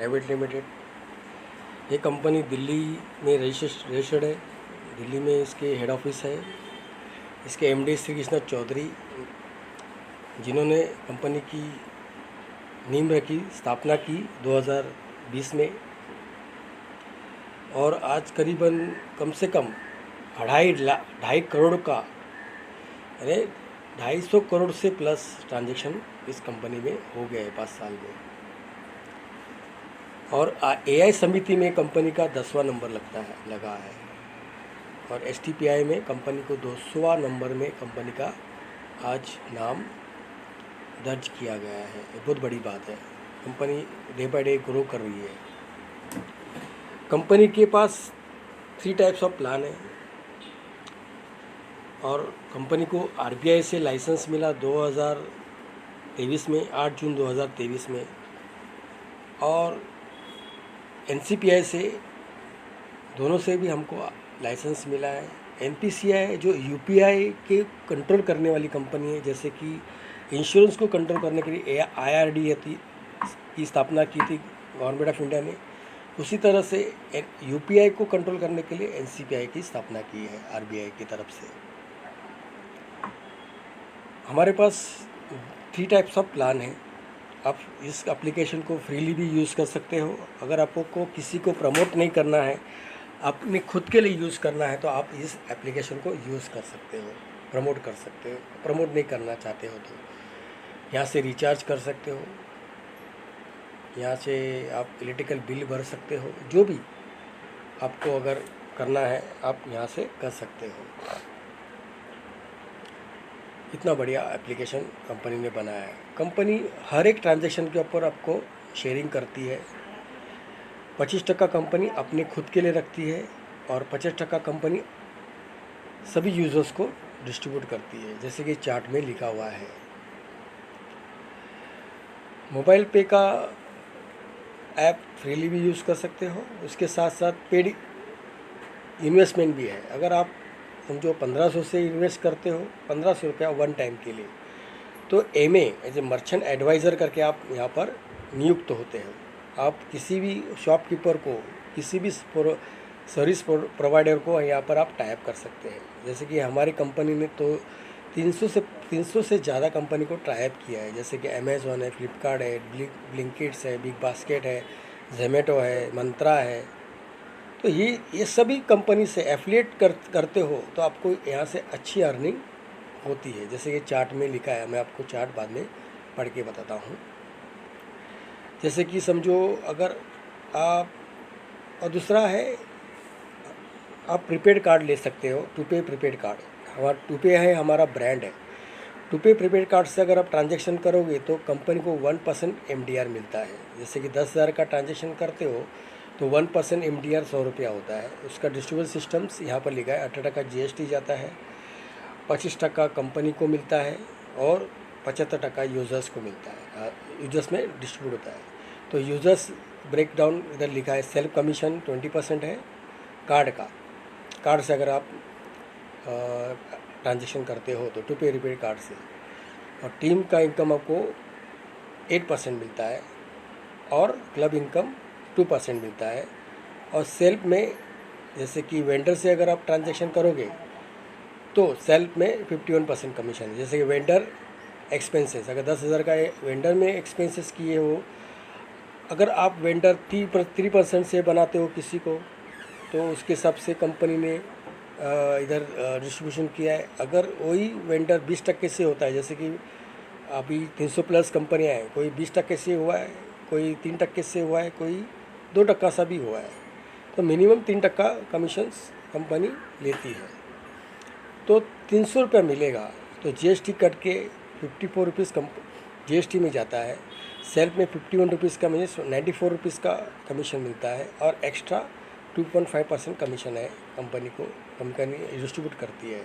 Private limited. ये company Delhi में registered है। दिल्ली में इसके हेड ऑफिस है। इसके एमडी श्री कृष्णा चौधरी, जिन्होंने कंपनी की नींव रखी, स्थापना की 2020 में, और आज करीबन कम से कम 2.5 करोड़ का, यानी 250 करोड़ से प्लस ट्रांजैक्शन इस कंपनी में हो गए 5 साल में। और एआई समिति में कंपनी का 10वां नंबर लगा है। और एसटीपीआई में कंपनी को 200वां नंबर में कंपनी का आज नाम दर्ज किया गया है। ये बहुत बड़ी बात है। Company day by day grow कर रही है। कंपनी के पास 3 टाइप्स ऑफ प्लान है। और कंपनी को आरबीआई से लाइसेंस मिला 2023 में, 8 जून 2023 में, और एनसीपीआई से, दोनों से भी हमको लाइसेंस मिला है। एनपीसीआई जो यूपीआई के कंट्रोल करने वाली कंपनी है, जैसे कि इंश्योरेंस को कंट्रोल करने के लिए आईआरडी की स्थापना की थी गवर्नमेंट ऑफ इंडिया ने, उसी तरह से यूपीआई को कंट्रोल करने के लिए एनसीपीआई की स्थापना की है आरबीआई की तरफ से। हमारे पास 3 टाइप्स ऑफ प्लान है। आप इस एप्लीकेशन को फ्रीली भी यूज़ कर सकते हो। अगर आपको किसी को प्रमोट नहीं करना है, अपने खुद के लिए यूज़ करना है, तो आप इस एप्लीकेशन को यूज़ कर सकते हो, प्रमोट कर सकते हो। प्रमोट नहीं करना चाहते हो तो यहाँ से रिचार्ज कर सकते हो, यहाँ से आप इलेक्ट्रिकल बिल भर सकते हो। जो भी आपको अगर करना है आप यहाँ से कर सकते हो। इतना बढ़िया एप्लीकेशन कंपनी ने बनाया है। कंपनी हर एक ट्रांजैक्शन के ऊपर आपको शेयरिंग करती है। 25% कंपनी अपने खुद के लिए रखती है और 50% कंपनी सभी यूज़र्स को डिस्ट्रीब्यूट करती है, जैसे कि चार्ट में लिखा हुआ है। मोबाइल पे का ऐप फ्रीली भी यूज़ कर सकते हो। उसके साथ साथ पेड इन्वेस्टमेंट भी है। अगर आप समझो 1500 से इन्वेस्ट करते हो, 1500 रुपया वन टाइम के लिए, तो MA as a merchant adviser करके आप यहाँ पर नियुक्त होते हो। आप किसी भी शॉपकीपर को, किसी भी सर्विस प्रोवाइडर को यहाँ पर आप टाइप कर सकते हैं। जैसे कि हमारी कंपनी ने तो 300 से ज़्यादा कंपनी को टाइप किया है, जैसे कि अमेज़ॉन है, फ्लिपकार्ट है, ब्लिंकिट्स है, बिग बास्केट है, जोमेटो है, मंत्रा है। तो ये सभी कंपनी से एफिलिएट करते हो तो आपको यहाँ से अच्छी अर्निंग होती है। जैसे कि चार्ट में लिखा है, मैं आपको चार्ट बाद में पढ़ के बताता हूँ। जैसे कि समझो अगर आप, और दूसरा है आप प्रीपेड कार्ड ले सकते हो, टूपे प्रीपेड कार्ड। हमारा टूपे है, हमारा ब्रांड है। टूपे प्रीपेड कार्ड से अगर आप ट्रांजैक्शन करोगे तो कंपनी को 1% एमडीआर मिलता है। जैसे कि 10,000 का ट्रांजैक्शन करते हो तो 1% एमडीआर 100 रुपया होता है। उसका डिस्ट्रीब्यूशन सिस्टम्स यहाँ पर लिखा है। 18% जीएसटी जाता है, 25% कंपनी को मिलता है और 75% यूज़र्स को मिलता है। यूज़र्स में डिस्ट्रीब्यूट होता है। तो यूज़र्स ब्रेक डाउन इधर लिखा है। सेल्फ कमीशन 20% है कार्ड से अगर आप ट्रांजैक्शन करते हो तो टू पे रिपेड कार्ड से। और टीम का इनकम आपको 8% मिलता है और क्लब इनकम 2% मिलता है। और सेल्फ में जैसे कि वेंडर से अगर आप ट्रांजैक्शन करोगे तो सेल्फ में 51% कमीशन है। जैसे कि वेंडर एक्सपेंसेस, अगर 10,000 का वेंडर में एक्सपेंसेस किए हो, अगर आप वेंडर 3% से बनाते हो किसी को, तो उसके हिसाब से कंपनी ने इधर डिस्ट्रीब्यूशन किया है। अगर वही वेंडर 20% से होता है, जैसे कि अभी 300 प्लस कंपनियाँ हैं, कोई 20% से हुआ है, कोई 3% से हुआ है, कोई 2% सा भी हुआ है, तो मिनिमम 3% कमीशंस कंपनी लेती है। तो 300 रुपया मिलेगा तो जीएसटी कट के 54 रुपीज़ जीएसटी में जाता है। सेल्फ में 51 रुपीज़ का, मीन्स 94 रुपीज़ का कमीशन मिलता है और एक्स्ट्रा 2.5% कमीशन है कंपनी डिस्ट्रीब्यूट करती है।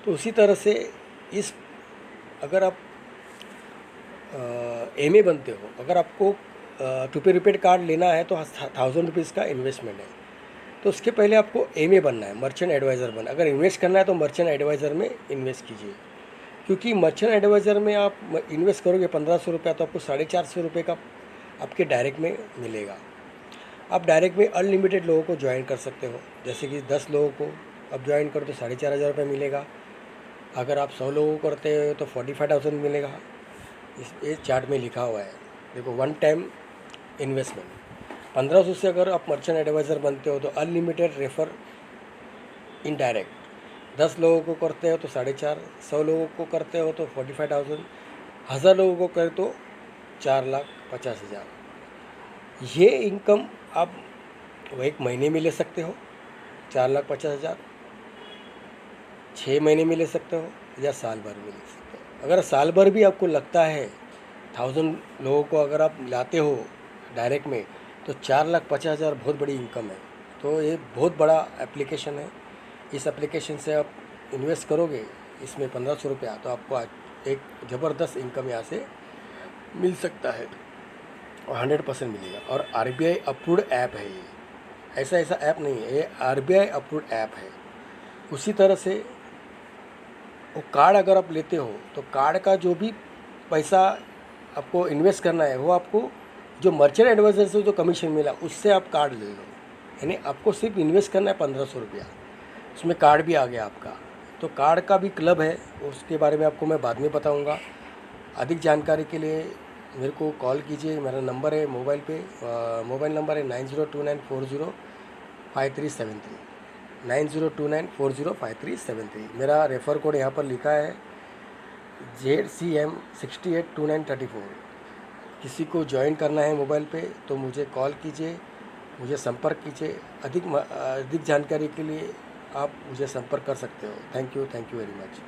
तो उसी तरह से इस, अगर आप एमए बनते हो, अगर आपको टूपे रिपेड कार्ड लेना है तो 1000 रुपीज़ का इन्वेस्टमेंट है। तो उसके पहले आपको एमए बनना है, मर्चेंट एडवाइज़र बनना। अगर इन्वेस्ट करना है तो मर्चेंट एडवाइज़र में इन्वेस्ट कीजिए, क्योंकि मर्चेंट एडवाइज़र में आप इन्वेस्ट करोगे 1500 रुपया तो आपको 450 रुपये का आपके डायरेक्ट में मिलेगा। आप डायरेक्ट में अनलिमिटेड लोगों को ज्वाइन कर सकते हो, जैसे कि 10 लोगों को अब ज्वाइन करो तो 4500 रुपये मिलेगा। अगर आप 100 लोगों को करते हो तो 45,000 मिलेगा। ये चार्ट में लिखा हुआ है, देखो, वन टाइम इन्वेस्टमेंट 1500 से अगर आप मर्चेंट एडवाइज़र बनते हो तो अनलिमिटेड रेफर इनडायरेक्ट, 10 लोगों को करते हो तो 4.5, 100 लोगों को करते हो तो 45,000, 1000 लोगों को करे तो 4,50,000। ये इनकम आप वो एक महीने में ले सकते हो 4,50,000, 6 महीने में ले सकते हो या साल भर में ले सकते हो। अगर साल भर भी आपको लगता है 1000 लोगों को अगर आप लाते हो डायरेक्ट में तो 4,50,000 बहुत बड़ी इनकम है। तो ये बहुत बड़ा एप्लीकेशन है। इस एप्लीकेशन से आप इन्वेस्ट करोगे इसमें 1500 रुपया तो आपको एक ज़बरदस्त इनकम यहाँ से मिल सकता है और 100% मिलेगा। और RBI अप्रूव्ड ऐप है ये, ऐसा ऐप नहीं है, ये RBI अप्रूव्ड ऐप है। उसी तरह से वो कार्ड अगर आप लेते हो तो कार्ड का जो भी पैसा आपको इन्वेस्ट करना है वो आपको जो मर्चेंट एडवाइज़र से जो कमीशन मिला उससे आप कार्ड ले लो, यानी आपको सिर्फ इन्वेस्ट करना है 1500 रुपया, उसमें कार्ड भी आ गया आपका। तो कार्ड का भी क्लब है, उसके बारे में आपको मैं बाद में बताऊंगा। अधिक जानकारी के लिए मेरे को कॉल कीजिए, मेरा नंबर है मोबाइल नंबर है 9029405373, 9029405373। मेरा रेफ़र कोड यहाँ पर लिखा है ZCM682934। किसी को ज्वाइन करना है मोबाइल पे तो मुझे कॉल कीजिए, मुझे संपर्क कीजिए। अधिक जानकारी के लिए आप मुझे संपर्क कर सकते हो। Thank you very much.